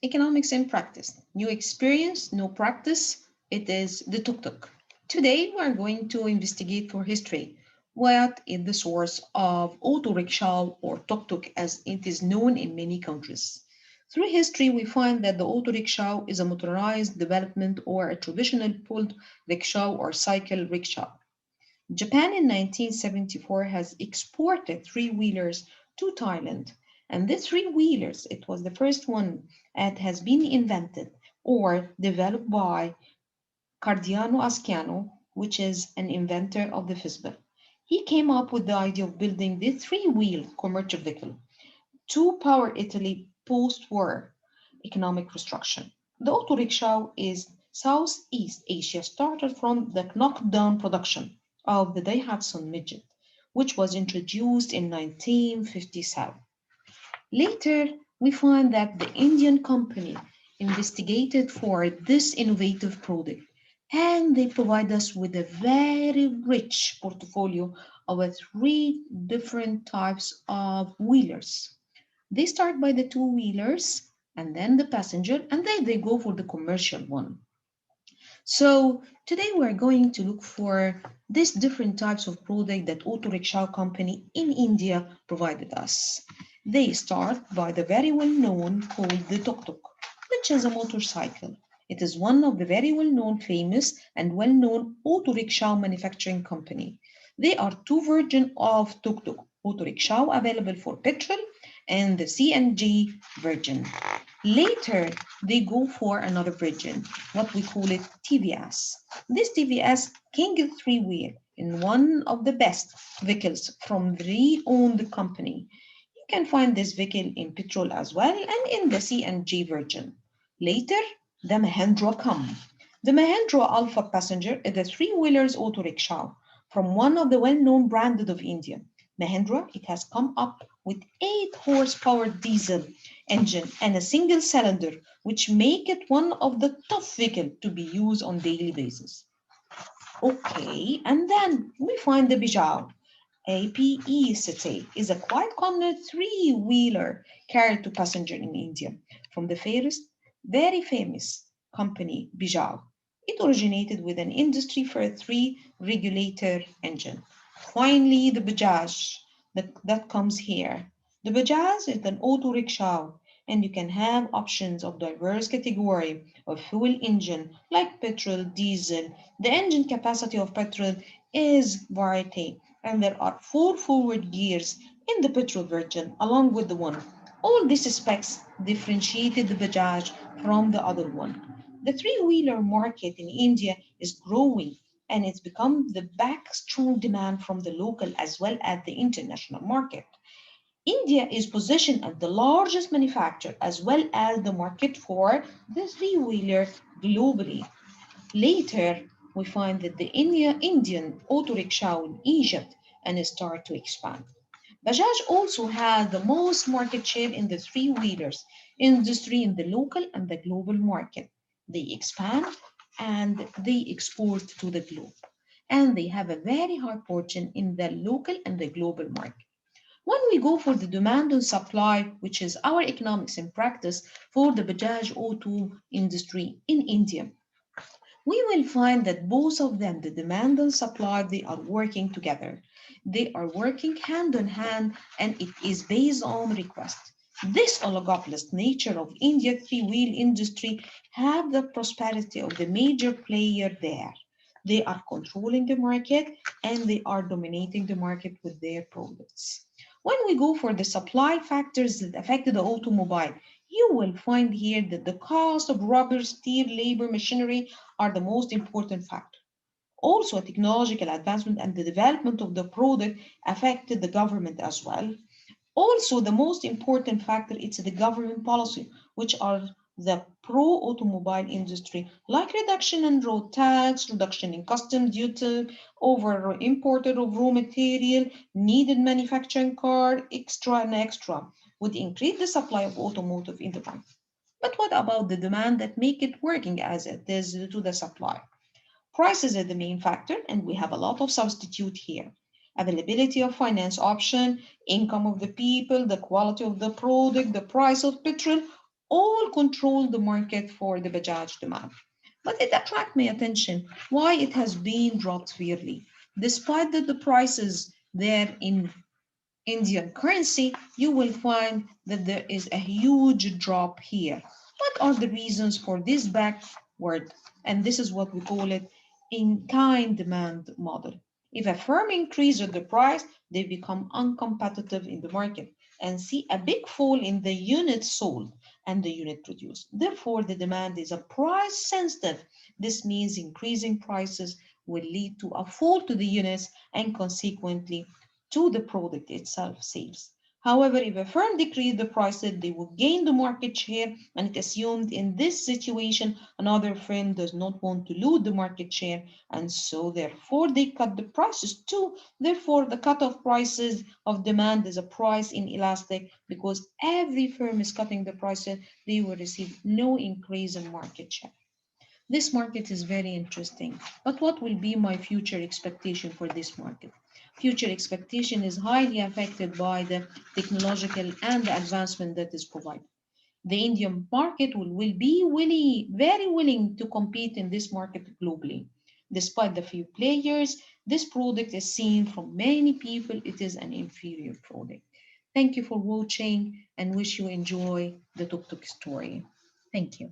Economics in practice. New experience, no practice. It is the tuk-tuk. Today we are going to investigate for history. What is the source of auto rickshaw or tuk-tuk as it is known in many countries? Through history, we find that the auto rickshaw is a motorized development or a traditional pulled rickshaw or cycle rickshaw. Japan in 1974 has exported three-wheelers to Thailand. And this three-wheelers, it was the first one that has been invented or developed by Cardiano Asciano, which is an inventor of the Fisbel. He came up with the idea of building the three-wheel commercial vehicle to power Italy post-war economic restructuring. The auto rickshaw is Southeast Asia started from the knockdown production of the Daihatsu Midget, which was introduced in 1957. Later, we find that the Indian company investigated for this innovative product and they provide us with a very rich portfolio of three different types of wheelers. They start by the two-wheelers and then the passenger, and then they go for the commercial one. So today we're going to look for these different types of product that auto rickshaw company in India provided us. They start by the very well known called the tuk-tuk, which is a motorcycle. It is one of the very well known, famous, and well known auto rickshaw manufacturing company. There are two versions of tuk-tuk auto rickshaw available for petrol and the CNG version. Later, they go for another version, what we call it TVS. This TVS can get three-wheel in one of the best vehicles from the re-owned company. You can find this vehicle in petrol as well and in the CNG version. Later, the Mahindra come. The Mahindra Alpha Passenger is a three-wheelers auto rickshaw from one of the well-known brands of India. Mahindra, it has come up with 8 horsepower diesel engine and a single cylinder, which make it one of the tough vehicles to be used on daily basis. Okay, and then we find the Bijao. APE City is a quite common three-wheeler carried to passenger in India from the first, very famous company Bijao. It originated with an industry for a three-regulator engine. Finally, the Bajaj that comes here. The Bajaj is an auto rickshaw and you can have options of diverse category of fuel engine like petrol, diesel. The engine capacity of petrol is variety and there are 4 forward gears in the petrol version along with the one. All these specs differentiated the Bajaj from the other one. The three-wheeler market in India is growing and it's become the back strong demand from the local as well as the international market. India is positioned as the largest manufacturer as well as the market for the three-wheeler globally. Later, we find that the Indian auto rickshaw in Egypt and start to expand. Bajaj also has the most market share in the three-wheelers industry in the local and the global market. They expand and they export to the globe. And they have a very high portion in the local and the global market. When we go for the demand and supply, which is our economics in practice for the Bajaj auto industry in India, we will find that both of them, the demand and supply, they are working together. They are working hand in hand and it is based on request. This oligopolist nature of India three-wheel industry have the prosperity of the major player there. They are controlling the market and they are dominating the market with their products. When we go for the supply factors that affect the automobile, you will find here that the cost of rubber, steel, labor, machinery are the most important factor. Also, technological advancement and the development of the product affected the government as well. Also, the most important factor is the government policy, which are the pro-automobile industry, like reduction in road tax, reduction in custom duty, over imported of raw material, needed manufacturing car, extra and extra, would increase the supply of automotive in the country. But what about the demand that make it working as it is to the supply? Prices are the main factor, and we have a lot of substitute here. Availability of finance option, income of the people, the quality of the product, the price of petrol, all control the market for the Bajaj demand. But it attracted my attention why it has been dropped severely. Despite that the prices there in Indian currency, you will find that there is a huge drop here. What are the reasons for this backward? And this is what we call it in-kind demand model. If a firm increases the price, they become uncompetitive in the market and see a big fall in the units sold and the unit produced. Therefore, the demand is a price sensitive. This means increasing prices will lead to a fall to the units and consequently to the product itself sales. However, if a firm decreased the prices, they will gain the market share, and it assumed in this situation another firm does not want to lose the market share, and so therefore they cut the prices too. Therefore, the cut of prices of demand is a price inelastic because every firm is cutting the prices, they will receive no increase in market share. This market is very interesting, but what will be my future expectation for this market? Future expectation is highly affected by the technological and the advancement that is provided. The Indian market will be very willing to compete in this market globally. Despite the few players, this product is seen from many people it is an inferior product. Thank you for watching and wish you enjoy the Tuk Tuk story. Thank you.